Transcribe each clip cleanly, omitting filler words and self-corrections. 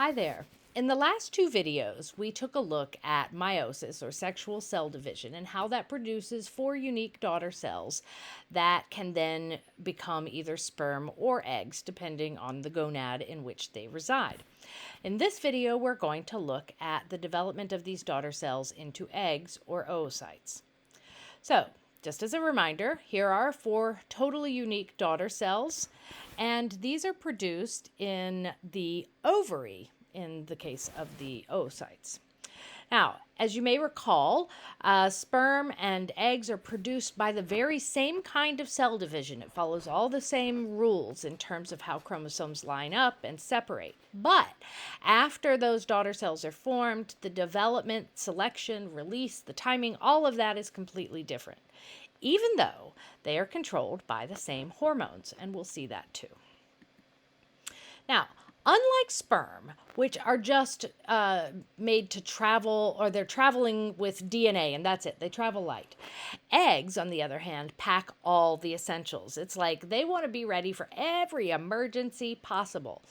Hi there. In the last two videos, we took a look at meiosis or sexual cell division and how that produces four unique daughter cells that can then become either sperm or eggs depending on the gonad in which they reside. In this video, we're going to look at the development of these daughter cells into eggs or oocytes. So, just as a reminder, here are four totally unique daughter cells, and these are produced in the ovary in the case of the oocytes. Now, as you may recall, sperm and eggs are produced by the very same kind of cell division. It follows all the same rules in terms of how chromosomes line up and separate. But after those daughter cells are formed, the development, selection, release, the timing, all of that is completely different, even though they are controlled by the same hormones, and we'll see that too. Now, unlike sperm, which are just made to travel, or they're traveling with DNA, and that's it, they travel light. Eggs, on the other hand, pack all the essentials. It's like they want to be ready for every emergency possible.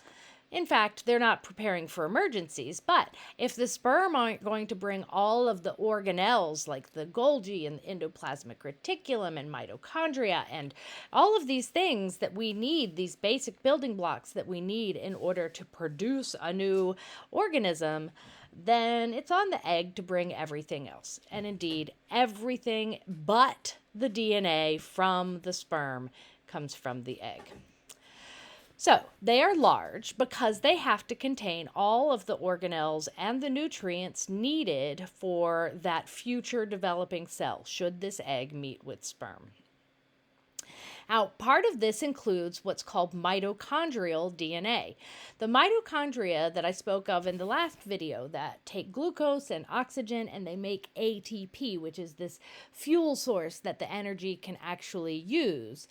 In fact, they're not preparing for emergencies, but if the sperm aren't going to bring all of the organelles like the Golgi and endoplasmic reticulum and mitochondria and all of these things that we need, these basic building blocks that we need in order to produce a new organism, then it's on the egg to bring everything else. And indeed, everything but the DNA from the sperm comes from the egg. So they are large because they have to contain all of the organelles and the nutrients needed for that future developing cell, should this egg meet with sperm. Now, part of this includes what's called mitochondrial DNA. The mitochondria that I spoke of in the last video that take glucose and oxygen and they make ATP, which is this fuel source that the energy can actually use.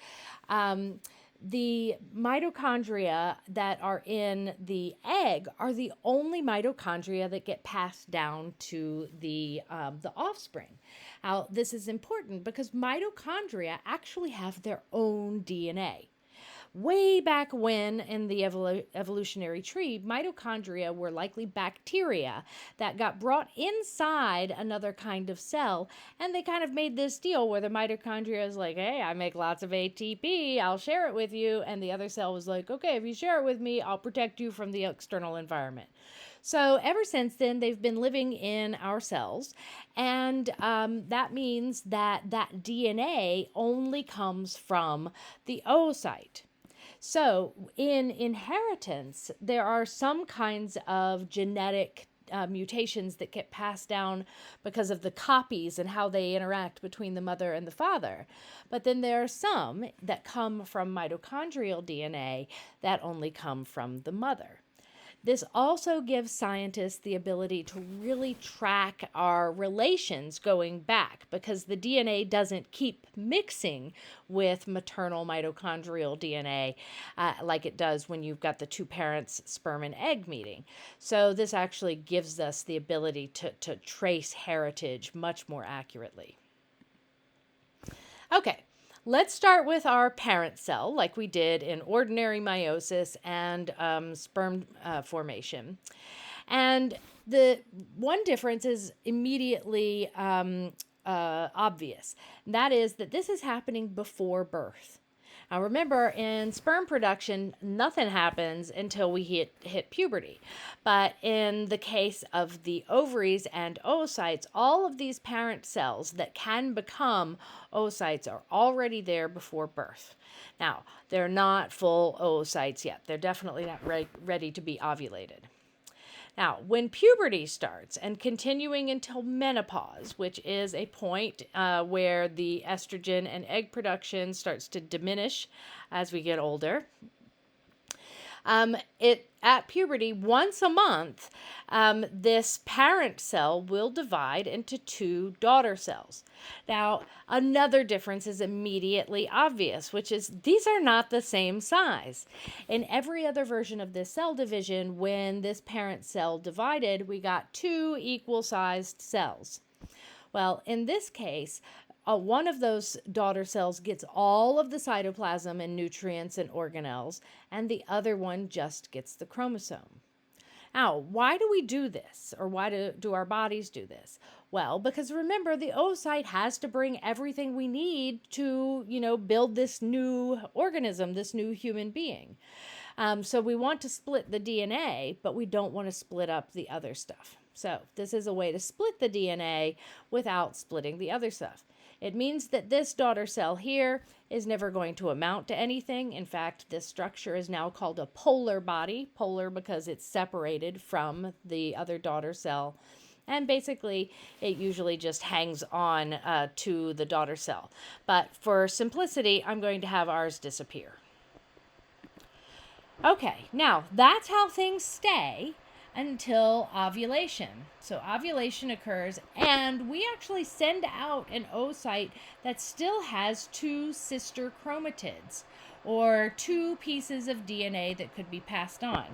The mitochondria that are in the egg are the only mitochondria that get passed down to the offspring. Now, this is important because mitochondria actually have their own DNA. Way back when in the evolutionary tree, mitochondria were likely bacteria that got brought inside another kind of cell, and they kind of made this deal where the mitochondria is like, hey, I make lots of ATP, I'll share it with you, and the other cell was like, okay, if you share it with me, I'll protect you from the external environment. So ever since then, they've been living in our cells, and that means that DNA only comes from the oocyte. So in inheritance, there are some kinds of genetic mutations that get passed down because of the copies and how they interact between the mother and the father. But then there are some that come from mitochondrial DNA that only come from the mother. This also gives scientists the ability to really track our relations going back because the DNA doesn't keep mixing with maternal mitochondrial DNA like it does when you've got the two parents' sperm and egg meeting. So this actually gives us the ability to trace heritage much more accurately. Okay. Let's start with our parent cell, like we did in ordinary meiosis and sperm formation. And the one difference is immediately obvious. And that is that this is happening before birth. Now remember, in sperm production, nothing happens until we hit puberty. But in the case of the ovaries and oocytes, all of these parent cells that can become oocytes are already there before birth. Now, they're not full oocytes yet. They're definitely not ready to be ovulated. Now, when puberty starts and continuing until menopause, which is a point where the estrogen and egg production starts to diminish as we get older, at puberty, once a month, this parent cell will divide into two daughter cells. Now, another difference is immediately obvious, which is these are not the same size. In every other version of this cell division, when this parent cell divided, we got two equal-sized cells. Well, in this case, one of those daughter cells gets all of the cytoplasm and nutrients and organelles, and the other one just gets the chromosome. Now, why do we do this? Or why do our bodies do this? Well, because remember, the oocyte has to bring everything we need to, build this new organism, this new human being. So we want to split the DNA, but we don't want to split up the other stuff. So this is a way to split the DNA without splitting the other stuff. It means that this daughter cell here is never going to amount to anything. In fact, this structure is now called a polar body. Polar because it's separated from the other daughter cell. And basically, it usually just hangs on to the daughter cell. But for simplicity, I'm going to have ours disappear. Okay, now that's how things stay until ovulation. So ovulation occurs, and we actually send out an oocyte that still has two sister chromatids, or two pieces of DNA that could be passed on.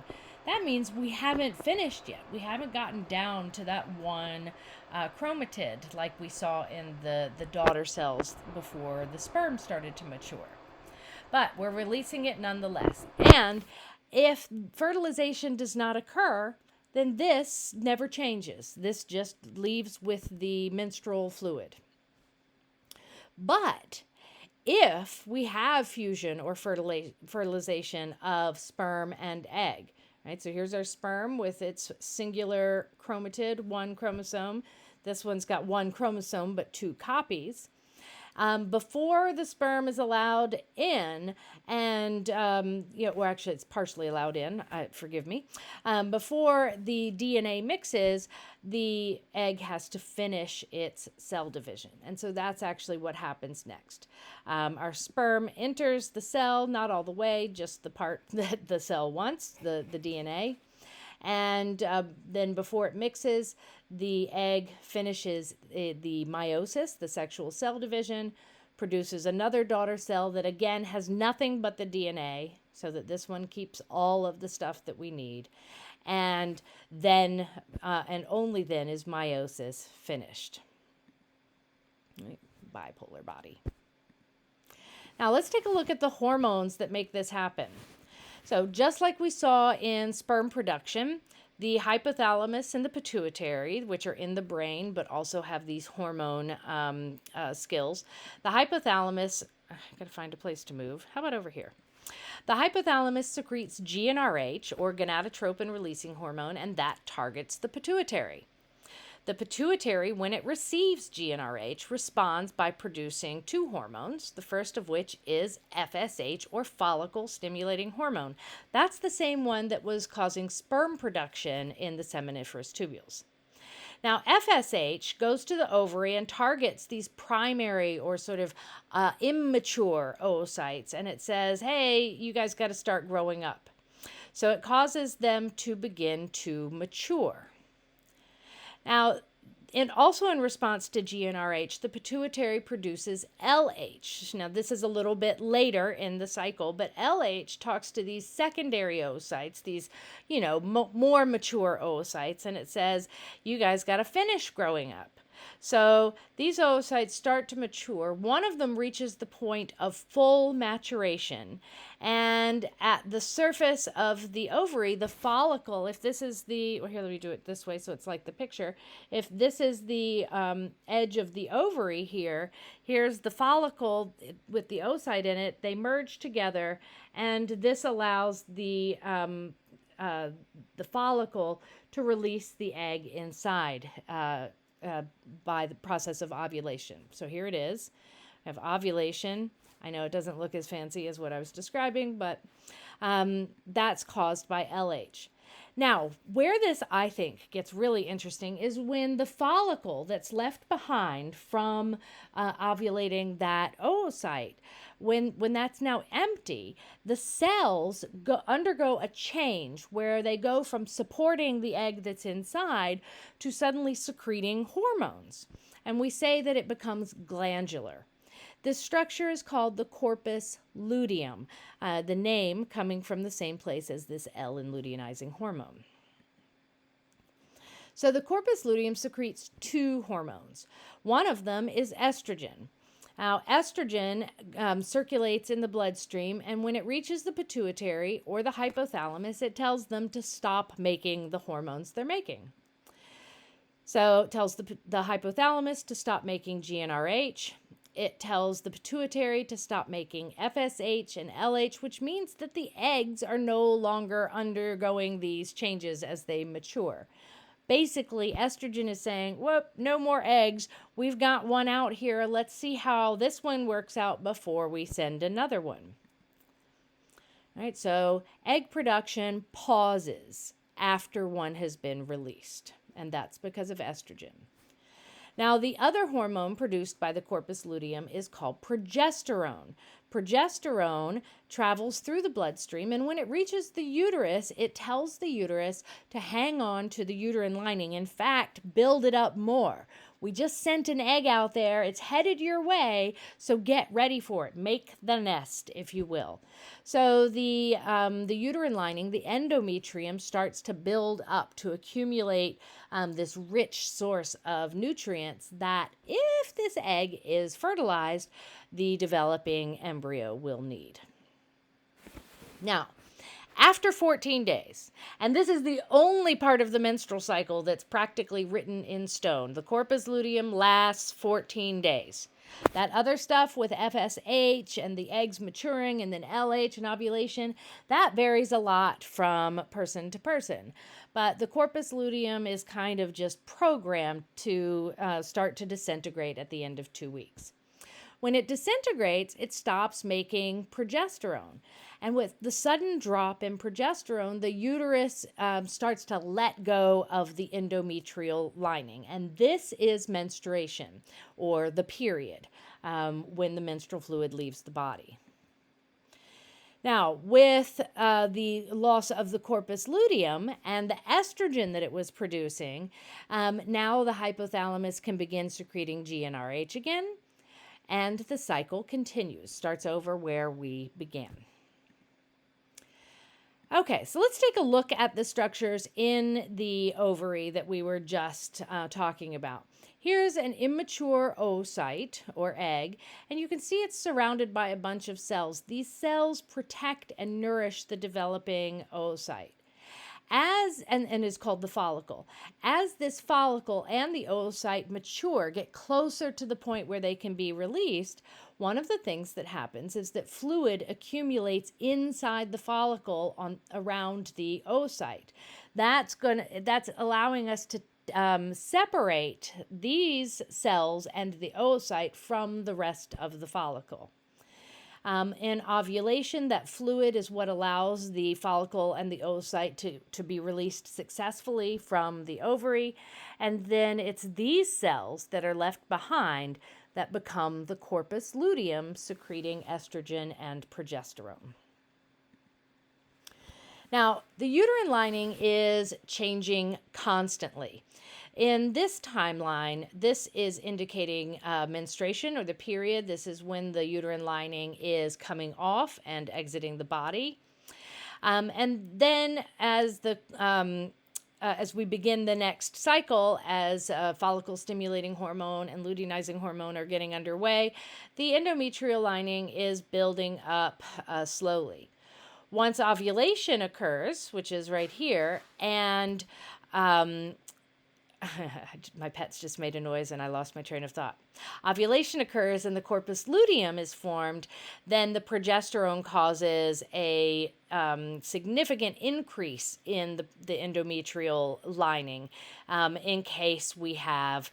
That means we haven't finished yet. We haven't gotten down to that one chromatid like we saw in the daughter cells before the sperm started to mature. But we're releasing it nonetheless. And if fertilization does not occur, then this never changes. This just leaves with the menstrual fluid. But if we have fusion or fertilization of sperm and egg, right? So here's our sperm with its singular chromatid, one chromosome. This one's got one chromosome, but two copies. Before the sperm is allowed in, and, well, actually it's partially allowed in, forgive me. Before the DNA mixes, the egg has to finish its cell division. And so that's actually what happens next. Our sperm enters the cell, not all the way, just the part that the cell wants, the DNA. And then before it mixes, the egg finishes the meiosis, the sexual cell division, produces another daughter cell that again has nothing but the DNA, so that this one keeps all of the stuff that we need. And then, and only then, is meiosis finished. Right? Bipolar body. Now let's take a look at the hormones that make this happen. So just like we saw in sperm production, the hypothalamus and the pituitary, which are in the brain but also have these hormone skills. The hypothalamus, I gotta find a place to move. How about over here? The hypothalamus secretes GnRH, or gonadotropin-releasing hormone, and that targets the pituitary. The pituitary, when it receives GnRH, responds by producing two hormones, the first of which is FSH, or follicle-stimulating hormone. That's the same one that was causing sperm production in the seminiferous tubules. Now, FSH goes to the ovary and targets these primary or sort of immature oocytes, and it says, hey, you guys got to start growing up. So it causes them to begin to mature. Now, and also in response to GnRH, the pituitary produces LH. Now, this is a little bit later in the cycle, but LH talks to these secondary oocytes, these, more mature oocytes, and it says, you guys got to finish growing up. So these oocytes start to mature. One of them reaches the point of full maturation. And at the surface of the ovary, the follicle, if this is the, well, here, let me do it this way so it's like the picture. If this is the edge of the ovary here, here's the follicle with the oocyte in it. They merge together, and this allows the follicle to release the egg inside by the process of ovulation. So here it is. I have ovulation. I know it doesn't look as fancy as what I was describing, but that's caused by LH. Now, where this, I think, gets really interesting is when the follicle that's left behind from ovulating that oocyte, when that's now empty, the cells undergo a change where they go from supporting the egg that's inside to suddenly secreting hormones. And we say that it becomes glandular. This structure is called the corpus luteum, the name coming from the same place as this L in luteinizing hormone. So the corpus luteum secretes two hormones. One of them is estrogen. Now, estrogen circulates in the bloodstream, and when it reaches the pituitary or the hypothalamus, it tells them to stop making the hormones they're making. So it tells the hypothalamus to stop making GnRH. It tells the pituitary to stop making FSH and LH, which means that the eggs are no longer undergoing these changes as they mature. Basically, estrogen is saying, whoop, no more eggs. We've got one out here. Let's see how this one works out before we send another one. All right, so egg production pauses after one has been released, and that's because of estrogen. Now, the other hormone produced by the corpus luteum is called progesterone. Progesterone travels through the bloodstream, and when it reaches the uterus, it tells the uterus to hang on to the uterine lining. In fact, build it up more. We just sent an egg out there. It's headed your way, so get ready for it. Make the nest, if you will. So the uterine lining, the endometrium, starts to build up, to accumulate this rich source of nutrients that, if this egg is fertilized, the developing embryo will need. Now, after 14 days, and this is the only part of the menstrual cycle that's practically written in stone, the corpus luteum lasts 14 days. That other stuff with FSH and the eggs maturing and then LH and ovulation, that varies a lot from person to person. But the corpus luteum is kind of just programmed to start to disintegrate at the end of 2 weeks. When it disintegrates, it stops making progesterone. And with the sudden drop in progesterone, the uterus starts to let go of the endometrial lining. And this is menstruation, or the period, when the menstrual fluid leaves the body. Now, with the loss of the corpus luteum and the estrogen that it was producing, now the hypothalamus can begin secreting GnRH again, and the cycle continues, starts over where we began. Okay, so let's take a look at the structures in the ovary that we were just talking about. Here's an immature oocyte, or egg, and you can see it's surrounded by a bunch of cells. These cells protect and nourish the developing oocyte. And is called the follicle. As this follicle and the oocyte mature, get closer to the point where they can be released, one of the things that happens is that fluid accumulates inside the follicle around the oocyte. That's allowing us to separate these cells and the oocyte from the rest of the follicle. In ovulation, that fluid is what allows the follicle and the oocyte to be released successfully from the ovary. And then it's these cells that are left behind that become the corpus luteum, secreting estrogen and progesterone. Now, the uterine lining is changing constantly. In this timeline, this is indicating menstruation, or the period. This is when the uterine lining is coming off and exiting the body. And then as we begin the next cycle, as follicle-stimulating hormone and luteinizing hormone are getting underway, the endometrial lining is building up slowly. Once ovulation occurs, which is right here, and my pets just made a noise and I lost my train of thought. Ovulation occurs and the corpus luteum is formed, then the progesterone causes a significant increase in the endometrial lining in case we have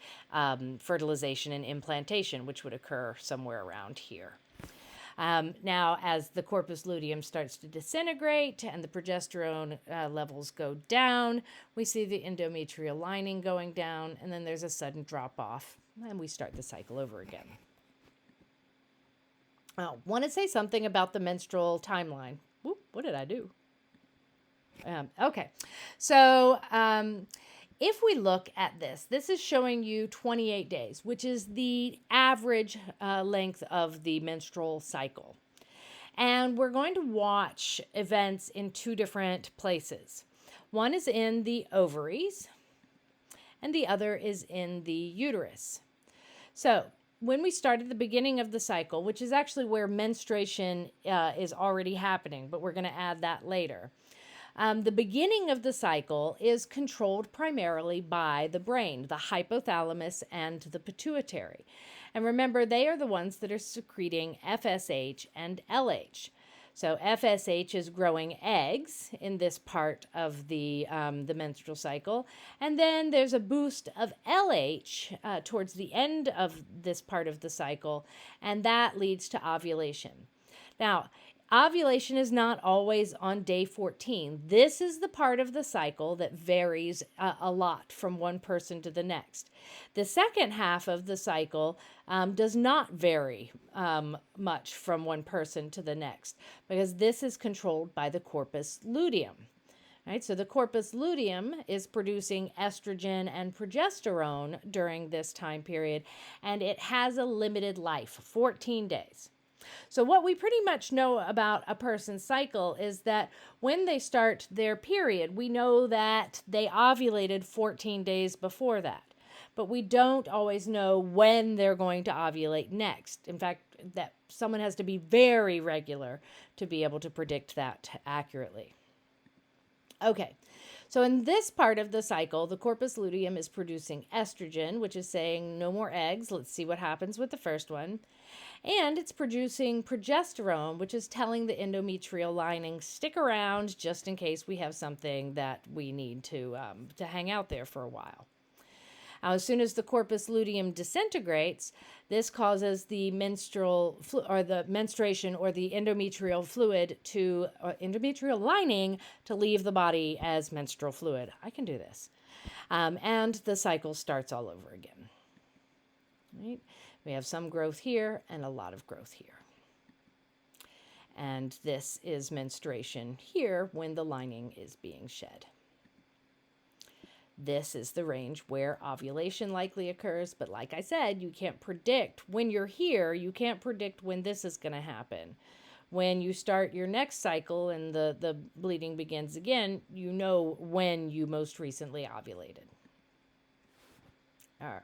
fertilization and implantation, which would occur somewhere around here. Now, as the corpus luteum starts to disintegrate and the progesterone levels go down, we see the endometrial lining going down, and then there's a sudden drop off, and we start the cycle over again. I want to say something about the menstrual timeline. Whoop, what did I do? Okay, so if we look at this is showing you 28 days, which is the average length of the menstrual cycle. And we're going to watch events in two different places. One is in the ovaries, and the other is in the uterus. So when we start at the beginning of the cycle, which is actually where menstruation is already happening, but we're going to add that later. The beginning of the cycle is controlled primarily by the brain, the hypothalamus, and the pituitary. And remember, they are the ones that are secreting FSH and LH. So FSH is growing eggs in this part of the menstrual cycle, and then there's a boost of LH towards the end of this part of the cycle, and that leads to ovulation. Now, ovulation is not always on day 14. This is the part of the cycle that varies a lot from one person to the next. The second half of the cycle does not vary much from one person to the next because this is controlled by the corpus luteum. Right, so the corpus luteum is producing estrogen and progesterone during this time period, and it has a limited life, 14 days. So what we pretty much know about a person's cycle is that when they start their period, we know that they ovulated 14 days before that. But we don't always know when they're going to ovulate next. In fact, that someone has to be very regular to be able to predict that accurately. Okay, so in this part of the cycle, the corpus luteum is producing estrogen, which is saying no more eggs. Let's see what happens with the first one. And it's producing progesterone, which is telling the endometrial lining, stick around just in case we have something that we need to hang out there for a while. As soon as the corpus luteum disintegrates, this causes the menstruation or the endometrial fluid to endometrial lining to leave the body as menstrual fluid. I can do this, and the cycle starts all over again. Right? We have some growth here and a lot of growth here. And this is menstruation here when the lining is being shed. This is the range where ovulation likely occurs, but like I said, you can't predict when you're here, you can't predict when this is going to happen. When you start your next cycle and the bleeding begins again, you know when you most recently ovulated. All right.